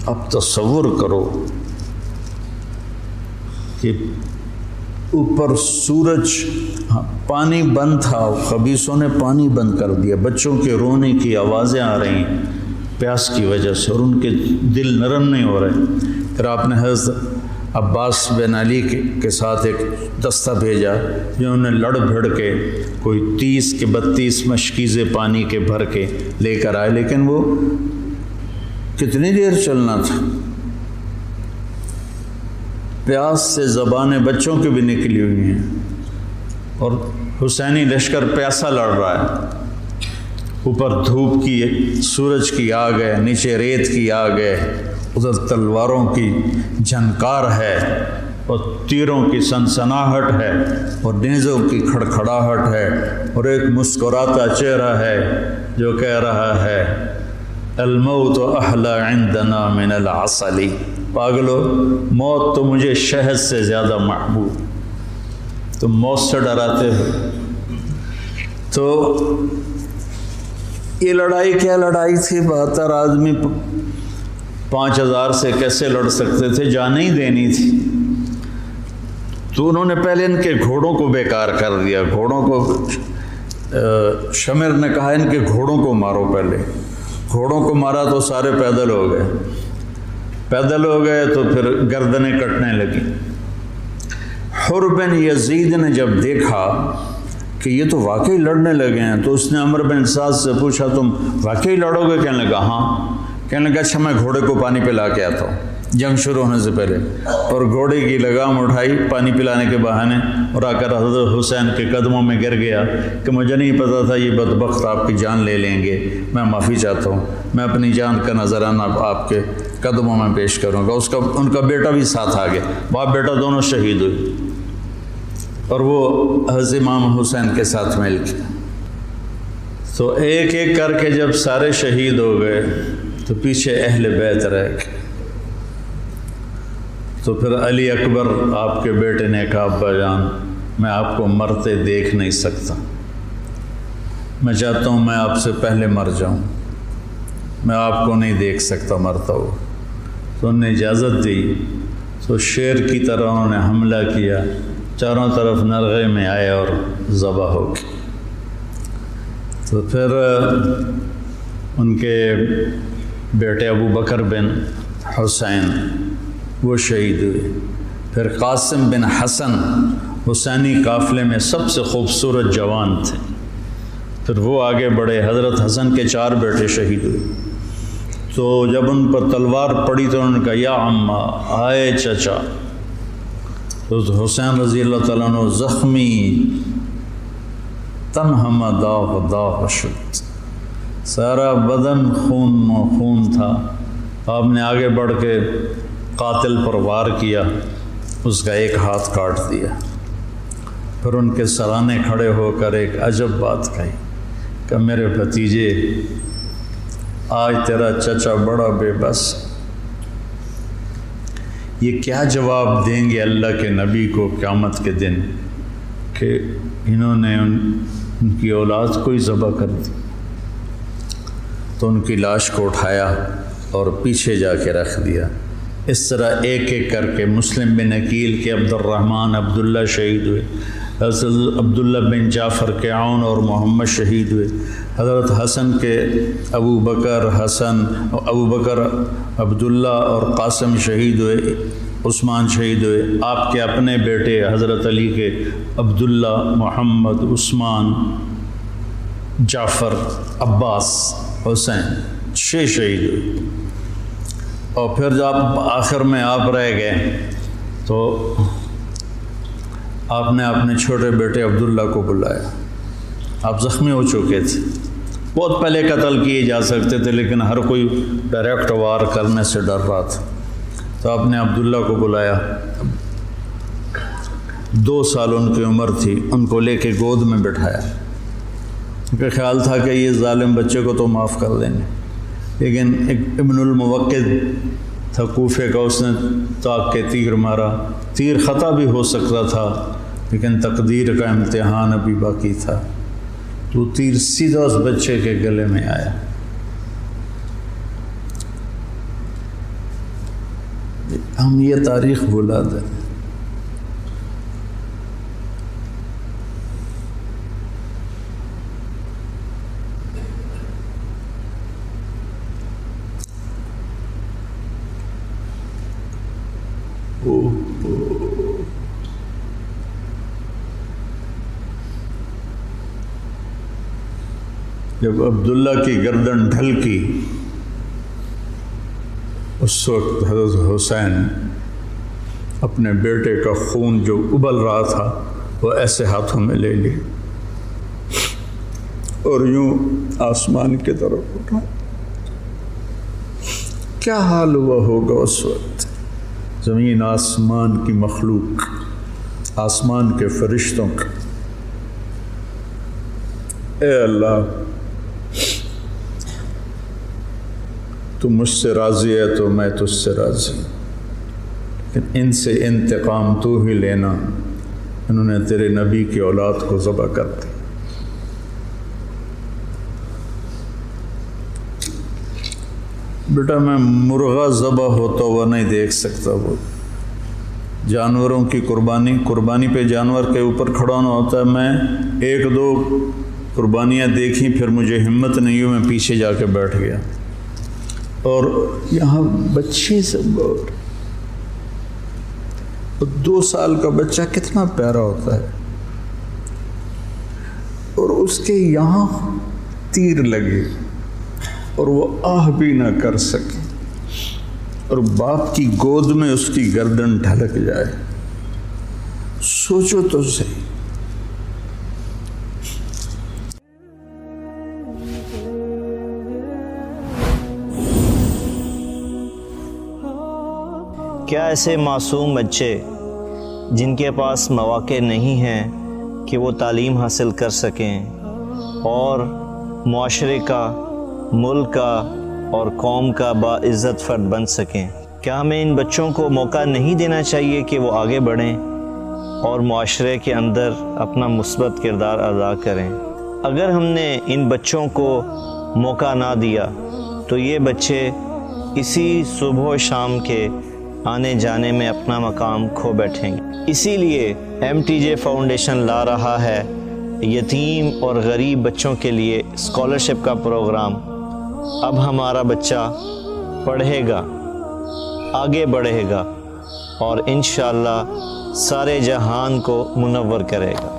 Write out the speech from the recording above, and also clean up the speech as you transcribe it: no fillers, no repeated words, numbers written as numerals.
اب تصور کرو کہ اوپر سورج، پانی بند تھا، خبیثوں نے پانی بند کر دیا، بچوں کے رونے کی آوازیں آ رہی ہیں پیاس کی وجہ سے، اور ان کے دل نرم نہیں ہو رہے۔ پھر آپ نے حضرت عباس بن علی کے ساتھ ایک دستہ بھیجا، جنہوں نے لڑ بھڑ کے کوئی 30 کے 32 مشکیزیں پانی کے بھر کے لے کر آئے، لیکن وہ کتنی دیر چلنا تھا، پیاس سے زبانیں بچوں کی بھی نکلی ہوئی ہیں، اور حسینی لشکر پیاسا لڑ رہا ہے، اوپر دھوپ کی، سورج کی آگ ہے، نیچے ریت کی آگ ہے، ادھر تلواروں کی جھنکار ہے، اور تیروں کی سنسناہٹ ہے، اور نیزوں کی کھڑکھڑاہٹ ہے، اور ایک مسکراتا چہرہ ہے جو کہہ رہا ہے الموت احلی عندنا من العسل، پاگلو موت تو مجھے شہد سے زیادہ محبوب، تم موت سے ڈراتے ہو۔ تو یہ لڑائی کیا لڑائی تھی، 72 آدمی 5000 سے کیسے لڑ سکتے تھے، جان ہی دینی تھی۔ تو انہوں نے پہلے ان کے گھوڑوں کو بیکار کر دیا، گھوڑوں کو، شمر نے کہا ان کے گھوڑوں کو مارو، پہلے گھوڑوں کو مارا تو سارے پیدل ہو گئے، پیدل ہو گئے تو پھر گردنیں کٹنے لگی۔ حر بن یزید نے جب دیکھا کہ یہ تو واقعی لڑنے لگے ہیں، تو اس نے عمرو بن سعد سے پوچھا تم واقعی لڑو گے؟ کہنے لگا ہاں۔ کہنے لگا اچھا میں گھوڑے کو پانی پلا کے آتا ہوں جنگ شروع ہونے سے پہلے، اور گھوڑے کی لگام اٹھائی پانی پلانے کے بہانے، اور آ کر حضرت حسین کے قدموں میں گر گیا کہ مجھے نہیں پتا تھا یہ بدبخت آپ کی جان لے لیں گے، میں معافی چاہتا ہوں، میں اپنی جان کا نذرانہ آپ کے قدموں میں پیش کروں گا۔ ان کا بیٹا بھی ساتھ آ گیا، باپ بیٹا دونوں شہید ہوئے، اور وہ حضرت امام حسین کے ساتھ مل کے۔ تو ایک ایک کر کے جب سارے شہید ہو گئے تو پیچھے اہل بیت رہ گئے۔ تو پھر علی اکبر آپ کے بیٹے نے کہا ابا جان میں آپ کو مرتے دیکھ نہیں سکتا، میں چاہتا ہوں میں آپ سے پہلے مر جاؤں، میں آپ کو نہیں دیکھ سکتا مرتا ہوا۔ تو انہوں نے اجازت دی، تو شیر کی طرح انہوں نے حملہ کیا، چاروں طرف نرغے میں آئے اور ذبح ہو گئے۔ تو پھر ان کے بیٹے ابو بکر بن حسین وہ شہید ہوئے۔ پھر قاسم بن حسن حسینی قافلے میں سب سے خوبصورت جوان تھے، پھر وہ آگے بڑھے، حضرت حسن کے 4 بیٹے شہید ہوئے۔ تو جب ان پر تلوار پڑی تو انہوں نے کہا یا عمّا، آئے چچا۔ تو حسین رضی اللہ تعالیٰ عنہ زخمی، تنہم داغ داغ شد، سارا بدن خون تھا۔ آپ نے آگے بڑھ کے قاتل پر وار کیا، اس کا ایک ہاتھ کاٹ دیا۔ پھر ان کے سرانے کھڑے ہو کر ایک عجب بات کہی کہ میرے بھتیجے آج تیرا چچا بڑا بے بس، یہ کیا جواب دیں گے اللہ کے نبی کو قیامت کے دن کہ انہوں نے ان کی اولاد کو ہی ذبح کر دی۔ تو ان کی لاش کو اٹھایا اور پیچھے جا کے رکھ دیا۔ اس طرح ایک ایک کر کے مسلم بن عقیل کے عبد الرحمن عبداللہ شہید ہوئے، حضرت عبداللہ بن جعفر کے عون اور محمد شہید ہوئے، حضرت حسن کے ابو بکر عبداللہ اور قاسم شہید ہوئے، عثمان شہید ہوئے۔ آپ کے اپنے بیٹے حضرت علی کے عبداللہ، محمد، عثمان، جعفر، عباس، حسین 6 شہید ہوئے۔ اور پھر جب آخر میں آپ رہ گئے تو آپ نے اپنے چھوٹے بیٹے عبداللہ کو بلایا، آپ زخمی ہو چکے تھے، بہت پہلے قتل کیے جا سکتے تھے لیکن ہر کوئی ڈائریکٹ وار کرنے سے ڈر رہا تھا۔ تو آپ نے عبداللہ کو بلایا، 2 سال ان کی عمر تھی، ان کو لے کے گود میں بٹھایا، ان کا خیال تھا کہ یہ ظالم بچے کو تو معاف کر دیں گے، لیکن ایک ابن الموقد تھا کوفے کا، اس نے طاق کے تیر مارا، تیر خطا بھی ہو سکتا تھا لیکن تقدیر کا امتحان ابھی باقی تھا، تو تیر سیدھا اس بچے کے گلے میں آیا۔ ہم یہ تاریخ بھلا دیں۔ جب عبداللہ کی گردن ڈھلکی، اس وقت حضرت حسین اپنے بیٹے کا خون جو ابل رہا تھا وہ ایسے ہاتھوں میں لے لی اور یوں آسمان کی طرف اٹھا۔ کیا حال ہوا ہوگا اس وقت زمین آسمان کی مخلوق، آسمان کے فرشتوں کا۔ اے اللہ، تو مجھ سے راضی ہے تو میں تجھ سے راضی، لیکن ان سے انتقام تو ہی لینا۔ انہوں نے تیرے نبی کی اولاد کو ذبح کر دی۔ بیٹا میں مرغا ذبح ہوتا ہوا نہیں دیکھ سکتا، وہ جانوروں کی قربانی پہ جانور کے اوپر کھڑا ہونا ہوتا ہے۔ میں ایک دو قربانیاں دیکھیں، پھر مجھے ہمت نہیں ہوئی، میں پیچھے جا کے بیٹھ گیا۔ اور یہاں بچے سب، اور 2 سال کا بچہ کتنا پیارا ہوتا ہے، اور اس کے یہاں تیر لگے اور وہ آہ بھی نہ کر سکے، اور باپ کی گود میں اس کی گردن ڈھلک جائے۔ سوچو تو صحیح۔ کیا ایسے معصوم بچے جن کے پاس مواقع نہیں ہیں کہ وہ تعلیم حاصل کر سکیں اور معاشرے کا، ملک کا اور قوم کا باعزت فرد بن سکیں، کیا ہمیں ان بچوں کو موقع نہیں دینا چاہیے کہ وہ آگے بڑھیں اور معاشرے کے اندر اپنا مثبت کردار ادا کریں؟ اگر ہم نے ان بچوں کو موقع نہ دیا تو یہ بچے اسی صبح و شام کے آنے جانے میں اپنا مقام کھو بیٹھیں گے۔ اسی لیے MTJ فاؤنڈیشن لا رہا ہے یتیم اور غریب بچوں کے لیے اسکالرشپ کا پروگرام۔ اب ہمارا بچہ پڑھے گا، آگے بڑھے گا اور انشاءاللہ سارے جہان کو منور کرے گا۔